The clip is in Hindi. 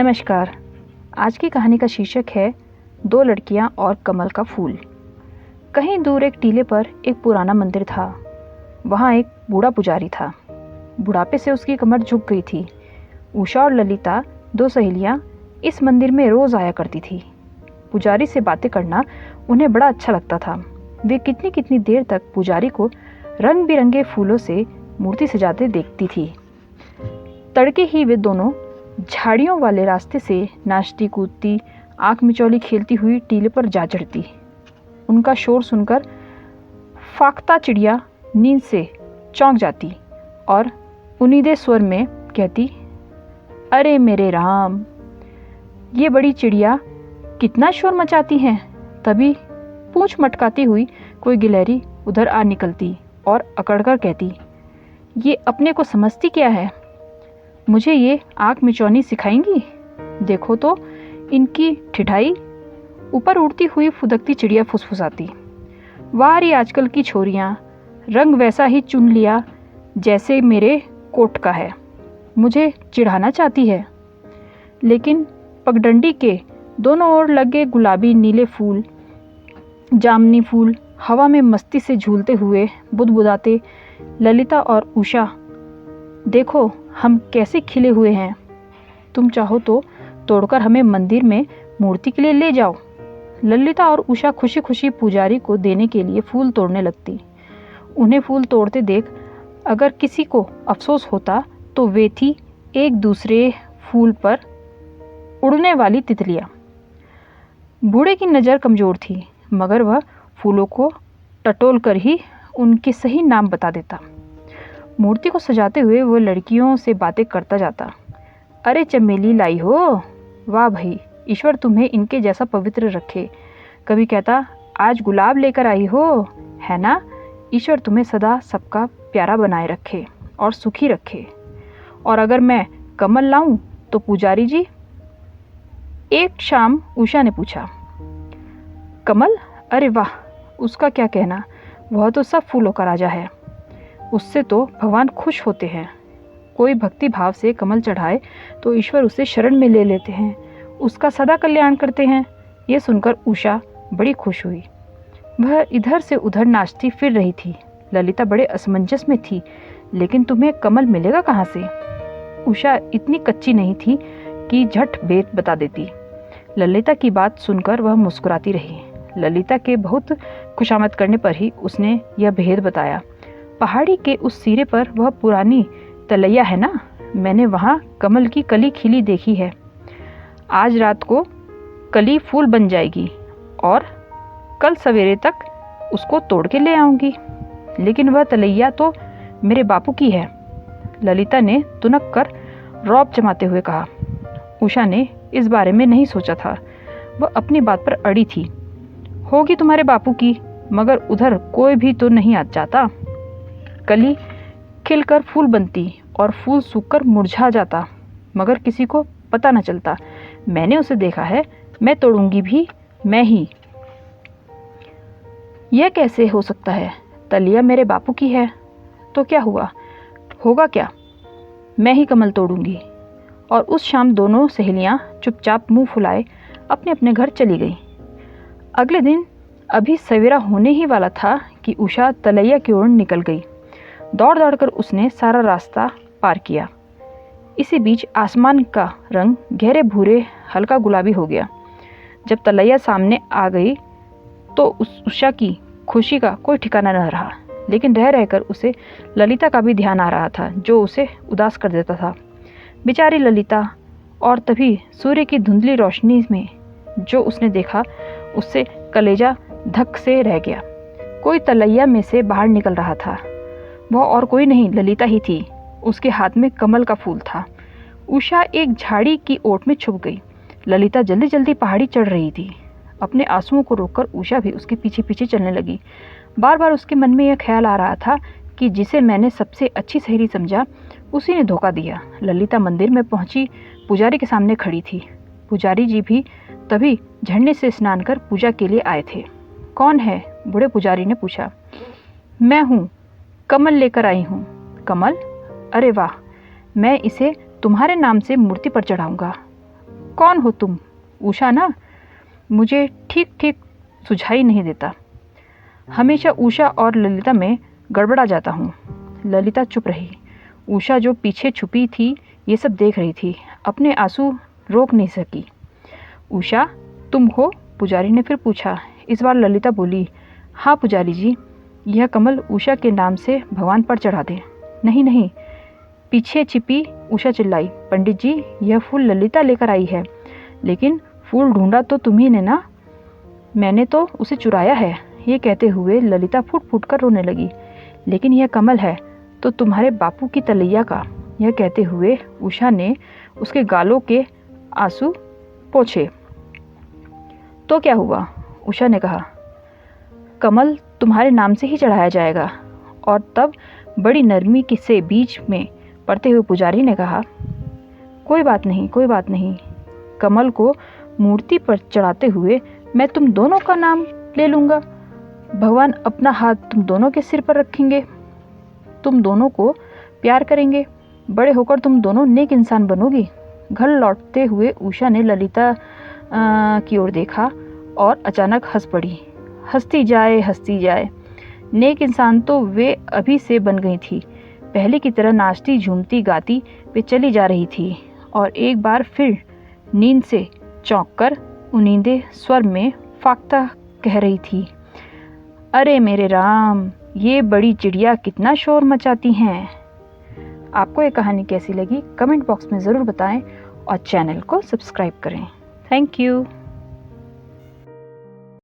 नमस्कार। आज की कहानी का शीर्षक है दो लड़कियां और कमल का फूल। कहीं दूर एक टीले पर एक पुराना मंदिर था। वहाँ एक बूढ़ा पुजारी था। बुढ़ापे से उसकी कमर झुक गई थी। उषा और ललिता, दो सहेलियां, इस मंदिर में रोज आया करती थी। पुजारी से बातें करना उन्हें बड़ा अच्छा लगता था। वे कितनी कितनी देर तक पुजारी को रंग बिरंगे फूलों से मूर्ति सजाते देखती थी। तड़के ही वे दोनों झाड़ियों वाले रास्ते से नाचती कूदती, आंख मिचौली खेलती हुई टीले पर जा चढ़ती। उनका शोर सुनकर फाख्ता चिड़िया नींद से चौंक जाती और उन्नीदे स्वर में कहती, अरे मेरे राम, ये बड़ी चिड़िया कितना शोर मचाती हैं। तभी पूंछ मटकाती हुई कोई गिलहरी उधर आ निकलती और अकड़कर कहती, ये अपने को समझती क्या है, मुझे ये आँख मिचौनी सिखाएंगी। देखो तो इनकी ठिठाई। ऊपर उड़ती हुई फुदकती चिड़िया फुसफुसाती, वाह रे आजकल की छोरियाँ, रंग वैसा ही चुन लिया जैसे मेरे कोट का है, मुझे चिढ़ाना चाहती है। लेकिन पगडंडी के दोनों ओर लगे गुलाबी नीले फूल, जामनी फूल हवा में मस्ती से झूलते हुए बुदबुदाते ललिता और उषा, देखो हम कैसे खिले हुए हैं। तुम चाहो तो तोड़कर हमें मंदिर में मूर्ति के लिए ले जाओ। ललिता और उषा खुशी खुशी पुजारी को देने के लिए फूल तोड़ने लगती। उन्हें फूल तोड़ते देख अगर किसी को अफसोस होता तो वे थी एक दूसरे फूल पर उड़ने वाली तितलियाँ। बूढ़े की नज़र कमज़ोर थी, मगर वह फूलों को टटोल कर ही उनके सही नाम बता देता। मूर्ति को सजाते हुए वो लड़कियों से बातें करता जाता। अरे चमेली लाई हो, वाह भाई, ईश्वर तुम्हें इनके जैसा पवित्र रखे। कभी कहता, आज गुलाब लेकर आई हो, है ना, ईश्वर तुम्हें सदा सबका प्यारा बनाए रखे और सुखी रखे। और अगर मैं कमल लाऊं तो पुजारी जी। एक शाम उषा ने पूछा, कमल? अरे वाह, उसका क्या कहना, वह तो सब फूलों का राजा है। उससे तो भगवान खुश होते हैं। कोई भक्ति भाव से कमल चढ़ाए तो ईश्वर उसे शरण में ले लेते हैं, उसका सदा कल्याण करते हैं। ये सुनकर उषा बड़ी खुश हुई। वह इधर से उधर नाचती फिर रही थी। ललिता बड़े असमंजस में थी, लेकिन तुम्हें कमल मिलेगा कहाँ से? उषा इतनी कच्ची नहीं थी कि झट भेद बता देती। ललिता की बात सुनकर वह मुस्कुराती रही। ललिता के बहुत खुशामद करने पर ही उसने यह भेद बताया। पहाड़ी के उस सिरे पर वह पुरानी तलैया है ना, मैंने वहाँ कमल की कली खिली देखी है। आज रात को कली फूल बन जाएगी और कल सवेरे तक उसको तोड़ के ले आऊँगी। लेकिन वह तलैया तो मेरे बापू की है, ललिता ने तुनक कर रौब जमाते हुए कहा। उषा ने इस बारे में नहीं सोचा था। वह अपनी बात पर अड़ी थी। होगी तुम्हारे बापू की, मगर उधर कोई भी तो नहीं आ जाता। कली खिलकर फूल बनती और फूल सूखकर मुरझा जाता, मगर किसी को पता न चलता। मैंने उसे देखा है, मैं तोड़ूंगी भी मैं ही। यह कैसे हो सकता है? तलिया मेरे बापू की है तो क्या हुआ, होगा क्या, मैं ही कमल तोड़ूंगी। और उस शाम दोनों सहेलियां चुपचाप मुंह फुलाए अपने अपने घर चली गईं। अगले दिन अभी सवेरा होने ही वाला था कि उषा तलैया की ओर निकल गई। दौड़ दौड़कर उसने सारा रास्ता पार किया। इसी बीच आसमान का रंग गहरे भूरे हल्का गुलाबी हो गया। जब तलैया सामने आ गई तो उषा की खुशी का कोई ठिकाना न रहा। लेकिन रह रहकर उसे ललिता का भी ध्यान आ रहा था, जो उसे उदास कर देता था। बेचारी ललिता। और तभी सूर्य की धुंधली रोशनी में जो उसने देखा, उससे कलेजा धक से रह गया। कोई तलैया में से बाहर निकल रहा था। वह और कोई नहीं, ललिता ही थी। उसके हाथ में कमल का फूल था। उषा एक झाड़ी की ओट में छुप गई। ललिता जल्दी जल्दी पहाड़ी चढ़ रही थी। अपने आंसुओं को रोककर उषा भी उसके पीछे पीछे चलने लगी। बार बार उसके मन में यह ख्याल आ रहा था कि जिसे मैंने सबसे अच्छी सहेली समझा, उसी ने धोखा दिया। ललिता मंदिर में पहुंची, पुजारी के सामने खड़ी थी। पुजारी जी भी तभी झरने से स्नान कर पूजा के लिए आए थे। कौन है? बूढ़े पुजारी ने पूछा। मैं हूँ, कमल लेकर आई हूँ। कमल? अरे वाह, मैं इसे तुम्हारे नाम से मूर्ति पर चढ़ाऊंगा। कौन हो तुम? उषा ना? मुझे ठीक ठीक सुझाई नहीं देता। हमेशा उषा और ललिता में गड़बड़ा जाता हूँ। ललिता चुप रही। उषा जो पीछे छुपी थी ये सब देख रही थी, अपने आंसू रोक नहीं सकी। उषा, तुम हो? पुजारी ने फिर पूछा। इस बार ललिता बोली, हाँ पुजारी जी, यह कमल उषा के नाम से भगवान पर चढ़ा दें। नहीं नहीं, पीछे छिपी उषा चिल्लाई। पंडित जी, यह फूल ललिता लेकर आई है। लेकिन फूल ढूंढा तो तुम्ही ने ना, मैंने तो उसे चुराया है। ये कहते हुए ललिता फूट फूट कर रोने लगी। लेकिन यह कमल है तो तुम्हारे बापू की तलैया का। यह कहते हुए उषा ने उसके गालों के आंसू पोंछे। तो क्या हुआ? उषा ने कहा। कमल तुम्हारे नाम से ही चढ़ाया जाएगा। और तब बड़ी नरमी से बीच में पड़ते हुए पुजारी ने कहा, कोई बात नहीं, कोई बात नहीं। कमल को मूर्ति पर चढ़ाते हुए मैं तुम दोनों का नाम ले लूँगा। भगवान अपना हाथ तुम दोनों के सिर पर रखेंगे, तुम दोनों को प्यार करेंगे। बड़े होकर तुम दोनों नेक इंसान बनोगी। घर लौटते हुए उषा ने ललिता की ओर देखा और अचानक हंस पड़ी। हंसती जाए। नेक इंसान तो वे अभी से बन गई थी। पहले की तरह नाचती झूमती गाती वे चली जा रही थी और एक बार फिर नींद से चौंककर उनींदे स्वर में फाख्ता कह रही थी, अरे मेरे राम, ये बड़ी चिड़िया कितना शोर मचाती हैं। आपको ये कहानी कैसी लगी कमेंट बॉक्स में ज़रूर बताएं और चैनल को सब्सक्राइब करें। Thank you.